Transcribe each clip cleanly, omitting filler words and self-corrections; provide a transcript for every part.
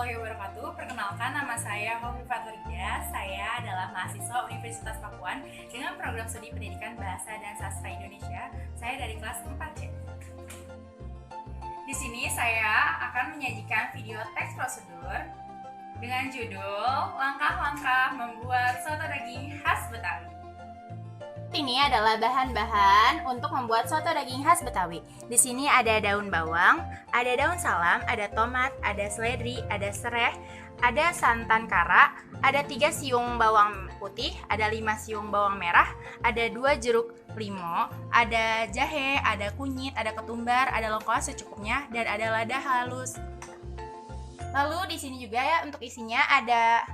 warahmatullahi wabarakatuh. Perkenalkan, nama saya Hovifah Turida. Saya adalah mahasiswa Universitas Pakuan dengan program studi pendidikan Bahasa dan Sastra Indonesia. Saya dari kelas 4C. Di sini saya akan menyajikan video teks prosedur dengan judul Langkah-langkah membuat soto daging khas Betawi. Ini adalah bahan-bahan untuk membuat soto daging khas Betawi. Di sini ada daun bawang, ada daun salam, ada tomat, ada seledri, ada sereh, ada santan kara, ada 3 siung bawang putih, ada 5 siung bawang merah, ada 2 jeruk limau, ada jahe, ada kunyit, ada ketumbar, ada lengkuas secukupnya, dan ada lada halus. Lalu di sini juga ya untuk isinya ada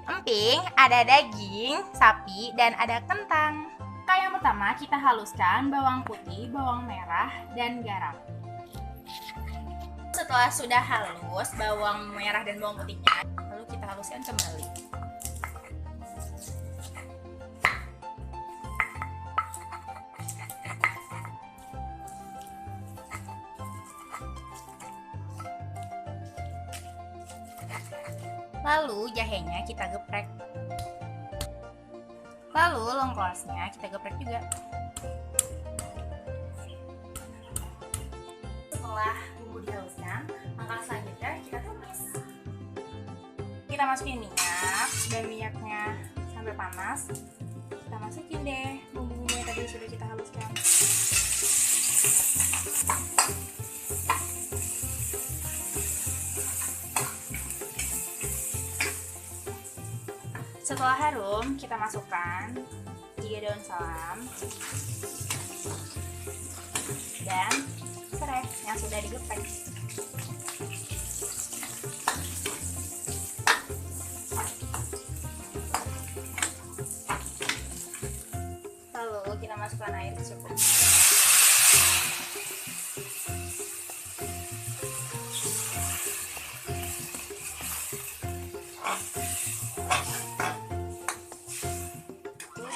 emping, ada daging sapi, dan ada kentang. Yang pertama kita haluskan bawang putih, bawang merah, dan garam. Setelah sudah halus bawang merah dan bawang putihnya, lalu kita haluskan kembali. Lalu jahenya kita geprek. Lalu lengkuasnya kita geprek juga. Setelah bumbu dihaluskan, langkah selanjutnya kita tumis. Kita masukin minyak, dan minyaknya sampai panas. Kita masukin deh bumbu-bumbu yang tadi sudah kita haluskan. Setelah harum, kita masukkan 3 daun salam dan serai yang sudah digeprek. Lalu kita masukkan air secukupnya.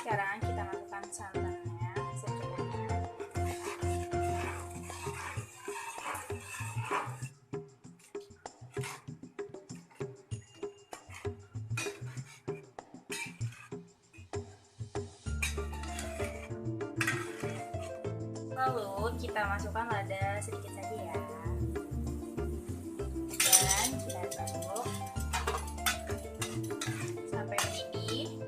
Sekarang kita masukkan santannya secukupnya. Lalu kita masukkan lada sedikit saja ya. Dan kita aduk sampai mendidih.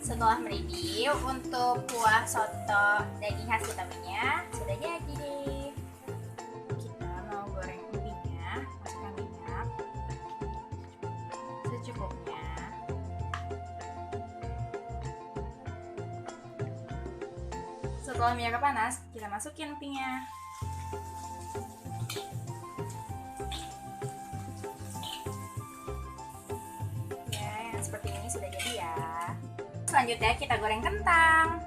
Setelah mendidih, untuk kuah soto daging khas Betawinya sudah jadi deh. Kita mau goreng empingnya, masukkan minyak secukupnya. Setelah minyaknya panas, kita masukin empingnya. Ya, yang seperti ini sudah jadi ya. Selanjutnya kita goreng kentang.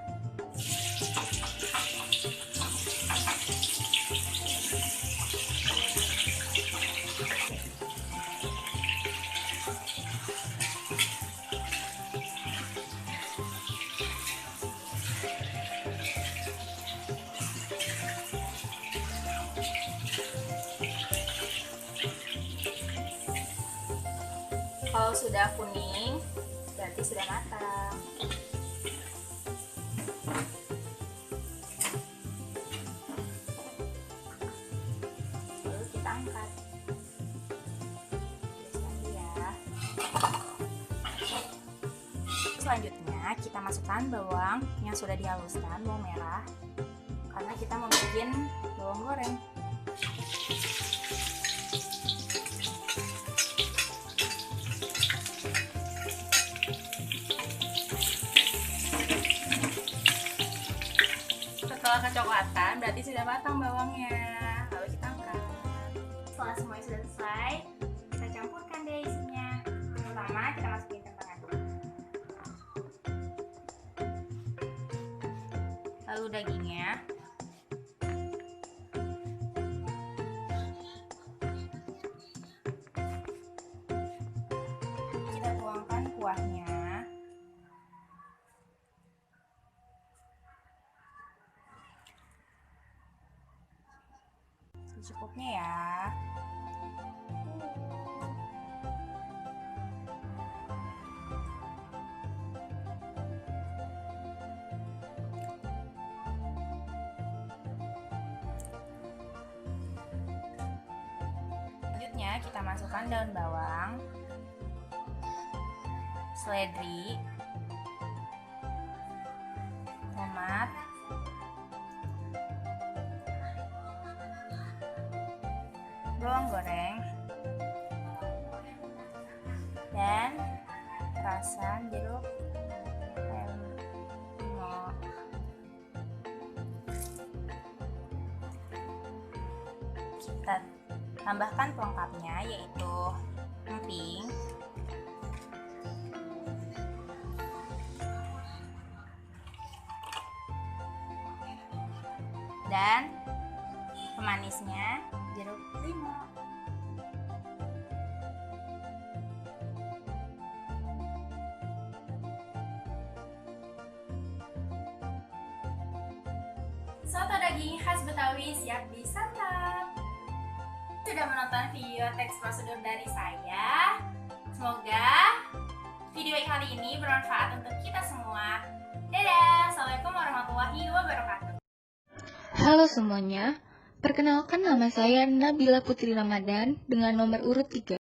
Kalau sudah kuning, berarti sudah matang. Lalu kita angkat. Selanjutnya kita masukkan bawang yang sudah dihaluskan, bawang merah, karena kita mau bikin bawang goreng. Setelah kecoklatan berarti sudah matang bawangnya. Lalu kita angkat. Setelah semuanya sudah selesai, kita campurkan deh isinya. Pertama kita masukin kentangnya dulu. Lalu dagingnya. Kita tuangkan kuahnya. secukupnya ya. Selanjutnya kita masukkan daun bawang, seledri, tomat, bawang goreng, dan perasan jeruk lemon. Kita tambahkan pelengkapnya yaitu emping, dan pemanisnya jeruk limau. Soto daging khas Betawi siap disantap. Sudah menonton video teks prosedur dari saya. Semoga video kali ini bermanfaat untuk kita semua. Dadah, Assalamualaikum warahmatullahi wabarakatuh. Halo semuanya, perkenalkan nama saya Nabila Putri Ramadan dengan nomor urut 3.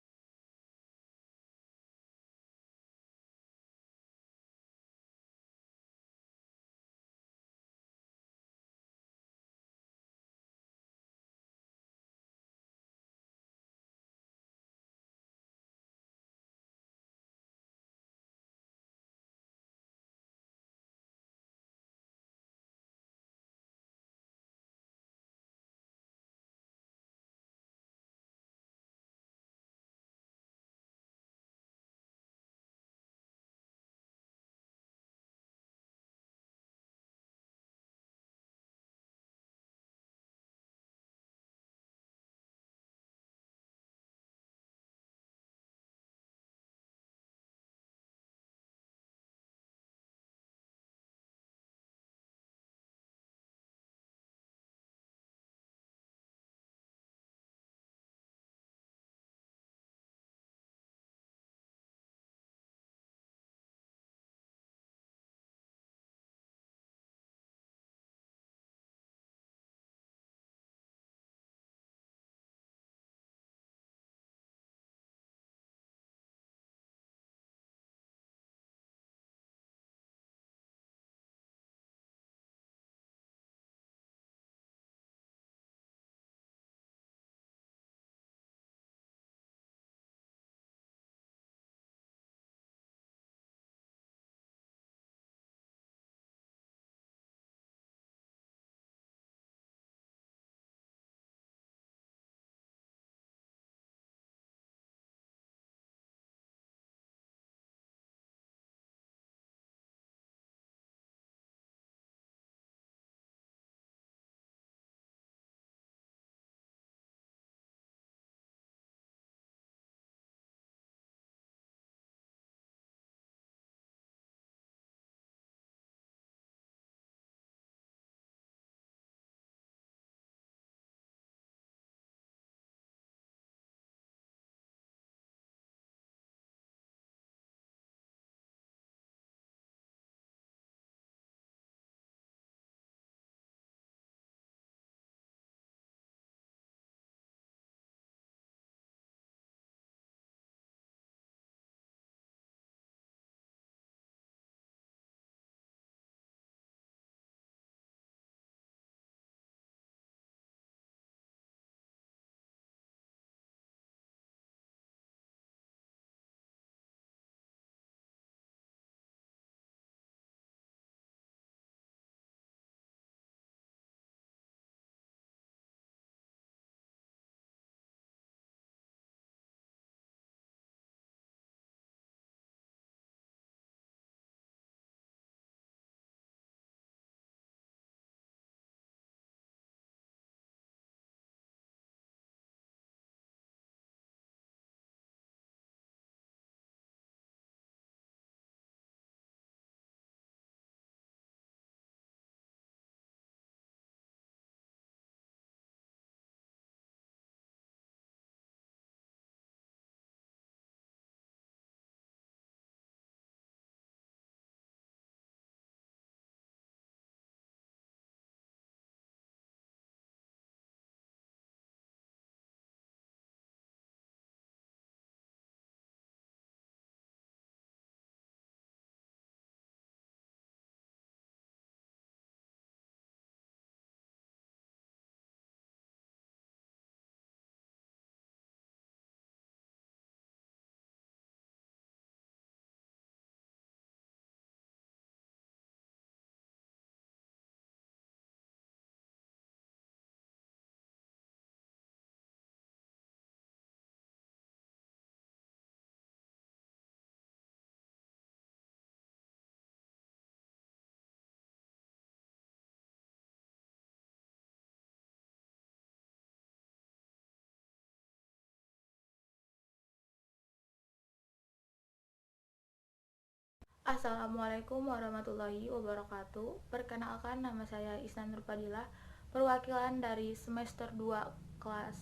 Assalamualaikum warahmatullahi wabarakatuh. Perkenalkan, nama saya Isnan Nurfadilah, perwakilan dari semester 2 kelas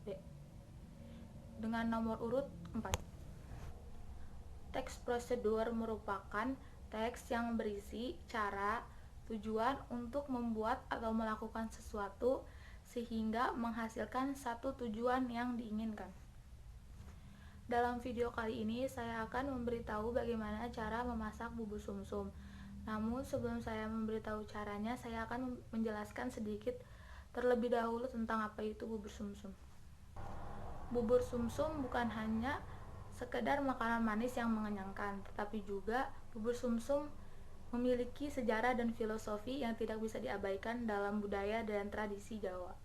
B dengan nomor urut 4. Teks prosedur merupakan teks yang berisi cara, tujuan untuk membuat atau melakukan sesuatu sehingga menghasilkan satu tujuan yang diinginkan. Dalam video kali ini saya akan memberitahu bagaimana cara memasak bubur sumsum. Namun sebelum saya memberitahu caranya, saya akan menjelaskan sedikit terlebih dahulu tentang apa itu bubur sumsum. Bubur sumsum bukan hanya sekedar makanan manis yang mengenyangkan, tetapi juga bubur sumsum memiliki sejarah dan filosofi yang tidak bisa diabaikan dalam budaya dan tradisi Jawa.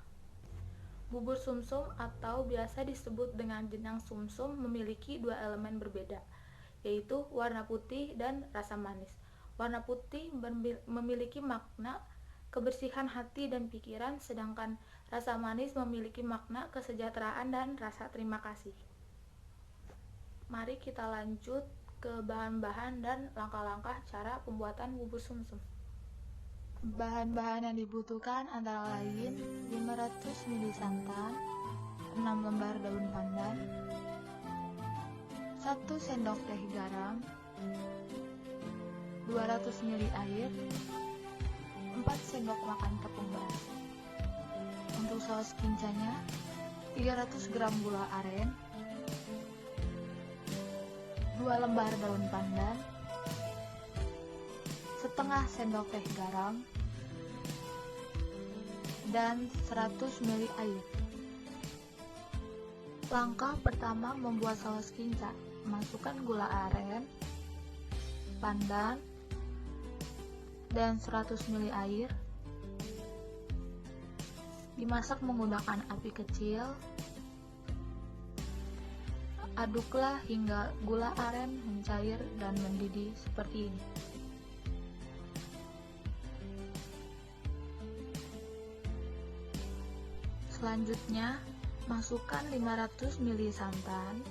Bubur sumsum atau biasa disebut dengan jenang sumsum memiliki dua elemen berbeda, yaitu warna putih dan rasa manis. Warna putih memiliki makna kebersihan hati dan pikiran, sedangkan rasa manis memiliki makna kesejahteraan dan rasa terima kasih. Mari kita lanjut ke bahan-bahan dan langkah-langkah cara pembuatan bubur sumsum. Bahan-bahan yang dibutuhkan antara lain 500 ml santan, 6 lembar daun pandan, 1 sendok teh garam, 200 ml air, 4 sendok makan tepung beras. Untuk saus kincanya 300 gram gula aren, 2 lembar daun pandan, setengah sendok teh garam, dan 100 ml air. Langkah pertama membuat saus kinca. Masukkan gula aren, pandan, dan 100 ml air. Dimasak menggunakan api kecil. Aduklah hingga gula aren mencair dan mendidih seperti ini. Selanjutnya, masukkan 500 ml santan,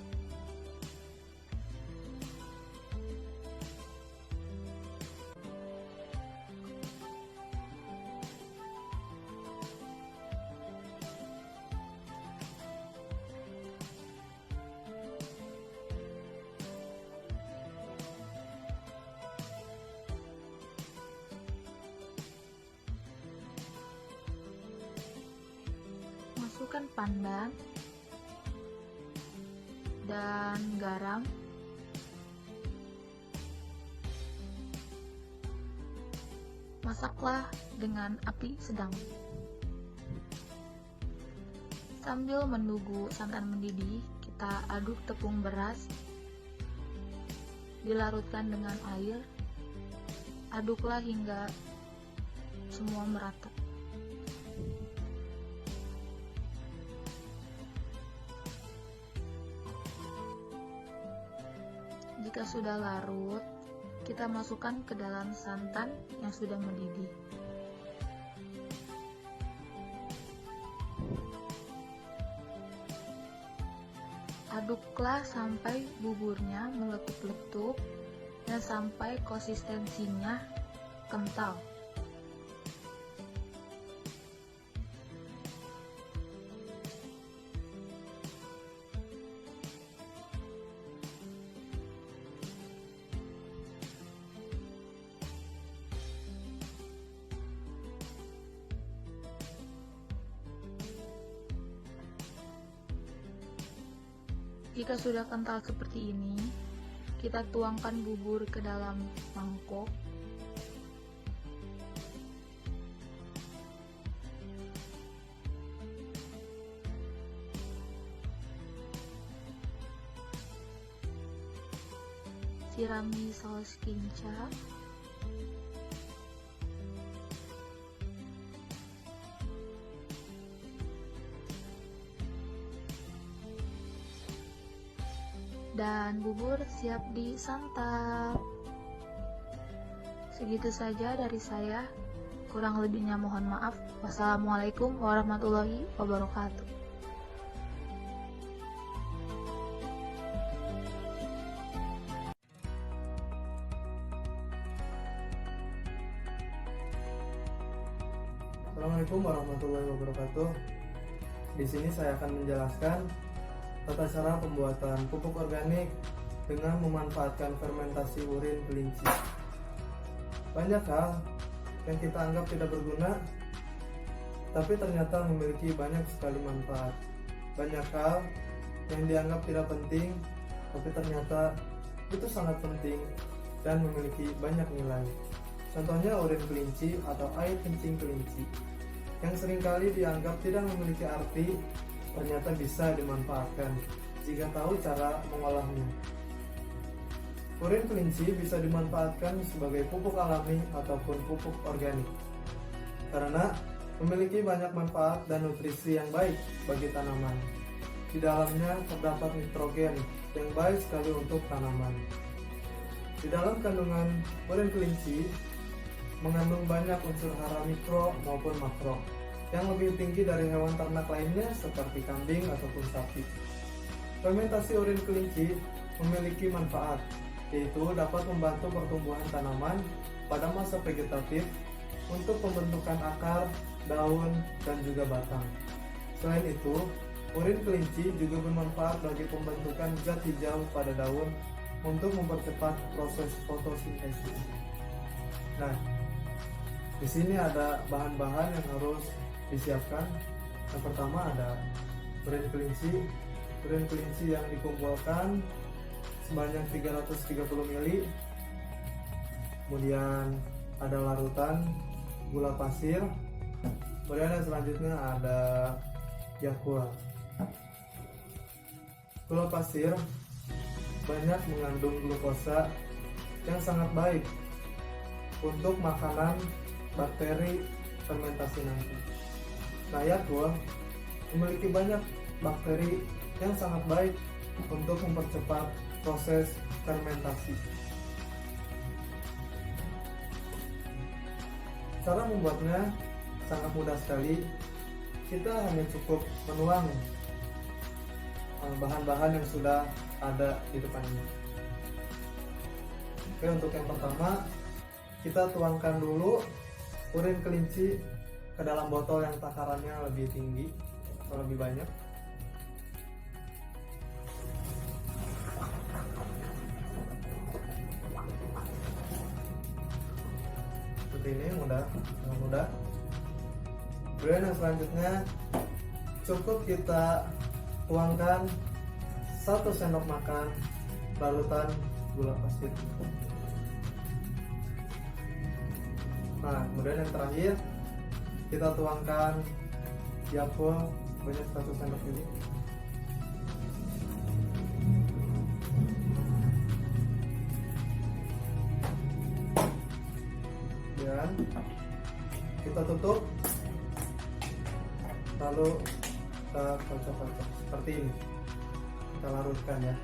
masukkan pandan dan garam, masaklah dengan api sedang. Sambil menunggu santan mendidih, kita aduk tepung beras, dilarutkan dengan air. Aduklah hingga semua merata. Jika sudah larut, kita masukkan ke dalam santan yang sudah mendidih. Aduklah sampai buburnya meletup-letup dan sampai konsistensinya kental. Jika sudah kental seperti ini, kita tuangkan bubur ke dalam mangkok. Sirami saus kinca. Dan bubur siap disantap. Segitu saja dari saya. Kurang lebihnya mohon maaf. Wassalamualaikum warahmatullahi wabarakatuh. Assalamualaikum warahmatullahi wabarakatuh. Di sini saya akan menjelaskan tata cara pembuatan pupuk organik dengan memanfaatkan fermentasi urin kelinci. Banyak hal yang kita anggap tidak berguna, tapi ternyata memiliki banyak sekali manfaat. Banyak hal yang dianggap tidak penting, tapi ternyata itu sangat penting dan memiliki banyak nilai. Contohnya urin kelinci atau air kencing kelinci, yang seringkali dianggap tidak memiliki arti, ternyata bisa dimanfaatkan jika tahu cara mengolahnya. Urin kelinci bisa dimanfaatkan sebagai pupuk alami ataupun pupuk organik, karena memiliki banyak manfaat dan nutrisi yang baik bagi tanaman. Di dalamnya terdapat nitrogen yang baik sekali untuk tanaman. Di dalam kandungan urin kelinci mengandung banyak unsur hara mikro maupun makro yang lebih tinggi dari hewan ternak lainnya seperti kambing ataupun sapi. Fermentasi urin kelinci memiliki manfaat, yaitu dapat membantu pertumbuhan tanaman pada masa vegetatif untuk pembentukan akar, daun, dan juga batang. Selain itu, urin kelinci juga bermanfaat bagi pembentukan zat hijau pada daun untuk mempercepat proses fotosintesis. Nah, di sini ada bahan-bahan yang harus disiapkan. Yang pertama ada urin kelinci yang dikumpulkan sebanyak 330 ml. Kemudian ada larutan gula pasir. Kemudian yang selanjutnya ada Yakult. Gula pasir banyak mengandung glukosa yang sangat baik untuk makanan bakteri fermentasi nanti. Nah, Yakult memiliki banyak bakteri yang sangat baik untuk mempercepat proses fermentasi. Cara membuatnya sangat mudah sekali. Kita hanya cukup menuang bahan-bahan yang sudah ada di depannya. Oke, untuk yang pertama kita tuangkan dulu urin kelinci ke dalam botol yang takarannya lebih tinggi atau lebih banyak. Seperti ini, sangat mudah. Kemudian yang selanjutnya cukup kita tuangkan 1 sendok makan larutan gula pasir. Nah, kemudian yang terakhir kita tuangkan Yakult banyak 1 sendok ini. Dan kita tutup, lalu kita kocok-kocok seperti ini. Kita larutkan ya.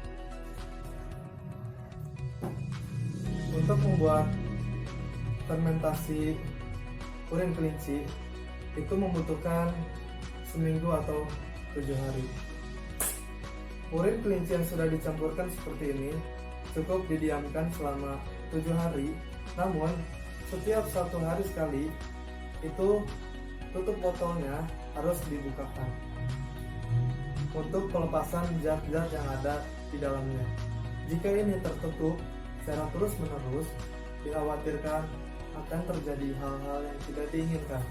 Untuk membuat fermentasi urin kelinci itu membutuhkan seminggu atau 7 hari. Urin kelinci yang sudah dicampurkan seperti ini cukup didiamkan selama 7 hari. Namun setiap 1 hari sekali itu tutup botolnya harus dibukakan untuk pelepasan zat-zat yang ada di dalamnya. Jika ini tertutup secara terus-menerus, dikhawatirkan akan terjadi hal-hal yang tidak diinginkan.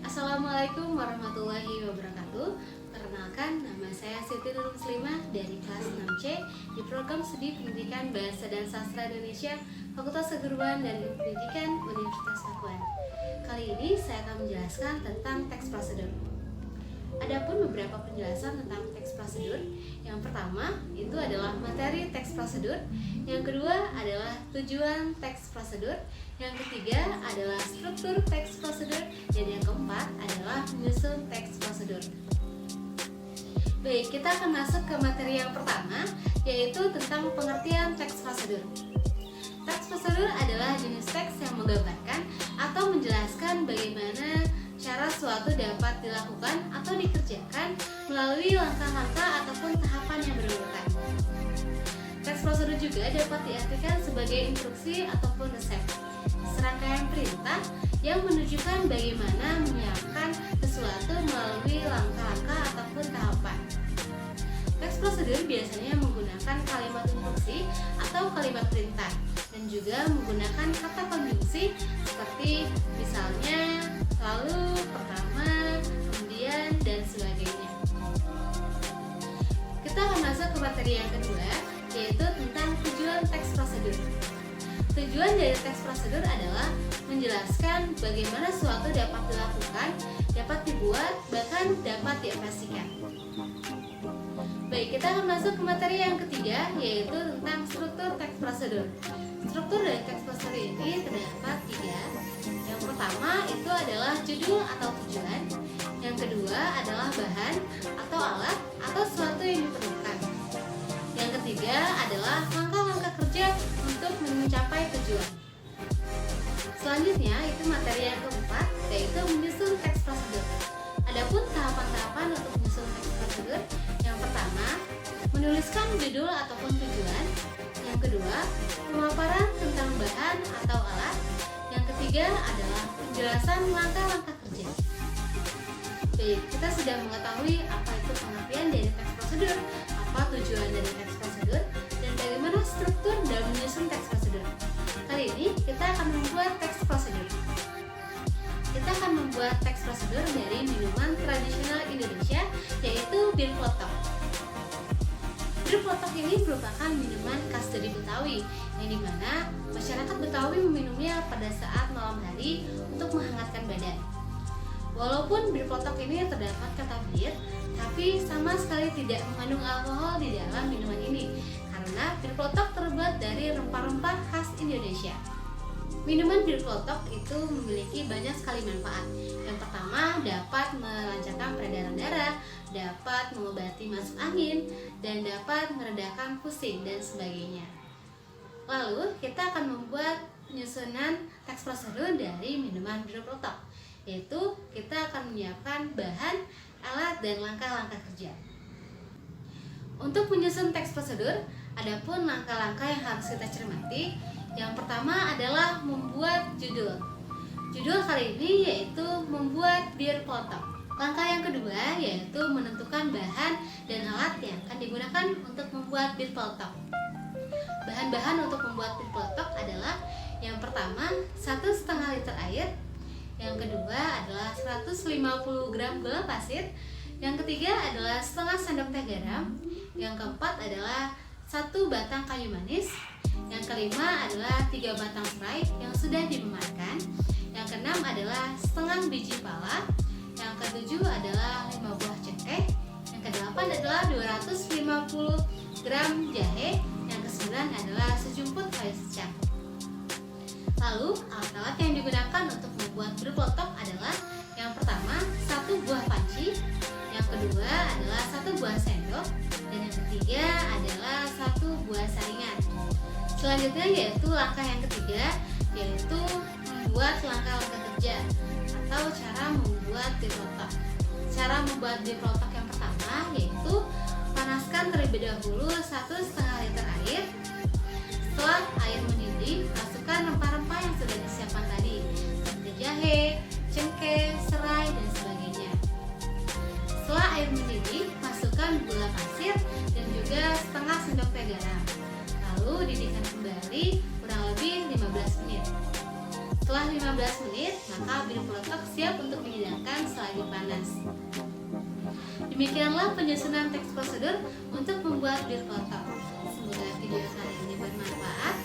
Assalamualaikum warahmatullahi wabarakatuh. Perkenalkan, nama saya Siti Nurul Muslimah dari kelas 6C di program Studi Pendidikan Bahasa dan Sastra Indonesia, Fakultas Keguruan dan Ilmu Pendidikan Universitas Pakuan. Kali ini saya akan menjelaskan tentang teks prosedur. Adapun beberapa penjelasan tentang teks prosedur. Yang pertama itu adalah materi teks prosedur, yang kedua adalah tujuan teks prosedur, yang ketiga adalah struktur teks prosedur, dan yang keempat adalah penyusun teks prosedur. Baik, kita akan masuk ke materi yang pertama, yaitu tentang pengertian teks prosedur. Teks prosedur adalah jenis teks yang menggambarkan atau menjelaskan bagaimana cara suatu dapat dilakukan atau dikerjakan melalui langkah-langkah ataupun tahapan yang berurutan. Teks prosedur juga dapat diartikan sebagai instruksi ataupun resep, serangkaian perintah yang menunjukkan bagaimana menyiapkan sesuatu melalui langkah-langkah ataupun tahapan. Teks prosedur biasanya menggunakan kalimat instruksi atau kalimat perintah dan juga menggunakan kata konjungsi seperti misalnya, lalu, pertama, kemudian, dan sebagainya. Kita akan masuk ke materi yang kedua, yaitu tentang tujuan teks prosedur. Tujuan dari teks prosedur adalah menjelaskan bagaimana suatu dapat dilakukan, dapat dibuat, bahkan dapat dioperasikan. Baik, kita akan masuk ke materi yang ketiga, yaitu tentang struktur teks prosedur. Struktur dari teks prosedur ini terdapat 3. Yang pertama itu adalah judul atau tujuan. Yang kedua adalah bahan atau alat atau sesuatu yang diperlukan. Yang ketiga adalah langkah-langkah kerja untuk mencapai tujuan. Selanjutnya itu materi yang keempat, yaitu menyusun teks prosedur. Adapun tahapan-tahapan untuk menyusun teks prosedur, yang pertama, menuliskan judul ataupun tujuan. Yang kedua, pemaparan tentang bahan atau alat. Yang ketiga adalah penjelasan langkah-langkah kerja. Baik, kita sudah mengetahui apa itu pengertian dari teks prosedur, apa tujuan dari teks prosedur, dan bagaimana struktur dalam menyusun teks prosedur. Kali ini kita akan membuat teks prosedur. Kita akan membuat teks prosedur dari minuman tradisional Indonesia, yaitu bir peletok. Bir peletok ini merupakan minuman khas dari Betawi, yang dimana masyarakat Betawi meminumnya pada saat malam hari untuk menghangatkan badan. Walaupun bir peletok ini terdapat kata bir, tapi sama sekali tidak mengandung alkohol di dalam minuman ini, karena bir peletok terbuat dari rempah-rempah khas Indonesia. Minuman bir peletok itu memiliki banyak sekali manfaat. Yang pertama, dapat melancarkan peredaran darah, dapat mengobati masuk angin, dan dapat meredakan pusing dan sebagainya. Lalu, kita akan membuat penyusunan teks prosedur dari minuman bir peletok, yaitu kita akan menyiapkan bahan, alat, dan langkah-langkah kerja. Untuk menyusun teks prosedur, adapun langkah-langkah yang harus kita cermati. Yang pertama adalah membuat judul. Judul kali ini yaitu membuat bir peletok. Langkah yang kedua yaitu menentukan bahan dan alat yang akan digunakan untuk membuat bir peletok. Bahan-bahan untuk membuat bir peletok adalah yang pertama 1,5 liter air, yang kedua adalah 150 gram gula pasir, yang ketiga adalah setengah sendok teh garam, yang keempat adalah 1 batang kayu manis, yang kelima adalah 3 batang serai yang sudah dimemarkan, yang keenam adalah setengah biji pala, yang ketujuh adalah 5 buah cengkeh, yang kedelapan adalah 250 gram jahe, yang kesembilan adalah sejumput kayu secang. Lalu alat-alat yang digunakan untuk membuat bir peletok adalah yang pertama 1 buah panci, yang kedua adalah 1 buah sendok, dan yang ketiga adalah 1 buah saringan. Selanjutnya yaitu langkah yang ketiga, yaitu membuat langkah-langkah kerja atau cara membuat bir peletok. Cara membuat bir peletok yang pertama yaitu panaskan terlebih dahulu 1,5 liter air. Setelah air mendidih, masukkan rempah-rempah yang sudah disiapkan tadi, seperti jahe, cengkeh, serai, dan sebagainya. Setelah air mendidih, masukkan gula pasir dan juga setengah sendok teh garam. Lalu didihkan kembali kurang lebih 15 menit. Setelah 15 menit, maka bir peletok siap untuk dihidangkan selagi panas. Demikianlah penyusunan teks prosedur untuk membuat bir peletok. Semoga video kali ini bermanfaat.